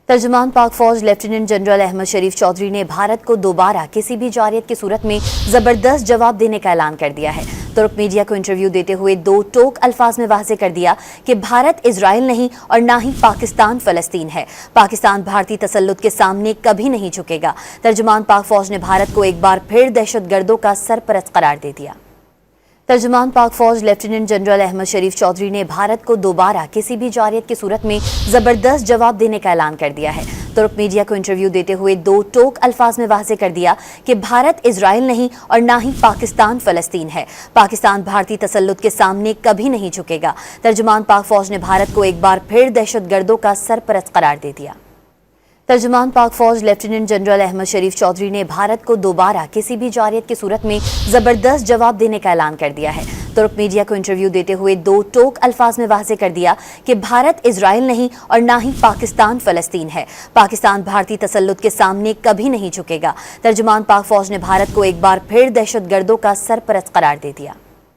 तर्जुमान पाक फौज lieutenant general Ahmad शरीफ चौधरी ने भारत को दोबारा किसी भी जारियत की सूरत में जबरदस्त जवाब देने का ऐलान कर दिया है। तुर्क मीडिया को इंटरव्यू देते हुए दो टोक अल्फाज में वाज़े कर दिया कि भारत इजराइल नहीं और ना ही पाकिस्तान फलस्तीन है। पाकिस्तान भारतीय तसल्लुत के सामने कभी नहीं झुकेगा। तर्जुमान पाक फौज ने भारत को एक बार फिर दहशतगर्दों का सरपरस्त करार दे दिया। तर्जुमान पाक फौज लेफ्टिनेंट जनरल अहमद शरीफ चौधरी ने भारत को दोबारा किसी भी जारियत की सूरत में जबरदस्त जवाब देने का ऐलान कर दिया है। तुर्क मीडिया को इंटरव्यू देते हुए दो टोक अल्फाज में वाज़े कर दिया कि भारत इजराइल नहीं और ना ही पाकिस्तान फलस्तीन है। पाकिस्तान भारतीय तसल्लुत के सामने कभी नहीं झुकेगा। तर्जुमान पाक फौज ने भारत को एक बार फिर दहशतगर्दों का सरपरस्त करार दे दिया। तर्जुमान पाक फौज लेफ्टिनेंट जनरल अहमद शरीफ चौधरी ने भारत को दोबारा किसी भी जारियत की सूरत में जबरदस्त जवाब देने का ऐलान कर दिया है। तुर्क मीडिया को इंटरव्यू देते हुए दो टोक अल्फाज में वाज़े कर दिया कि भारत इजराइल नहीं और ना ही पाकिस्तान फलस्तीन है। पाकिस्तान भारतीय तसल्लुत के सामने कभी नहीं झुकेगा। तर्जुमान पाक फौज ने भारत को एक बार फिर दहशतगर्दों का सरपरस्त करार दे दिया।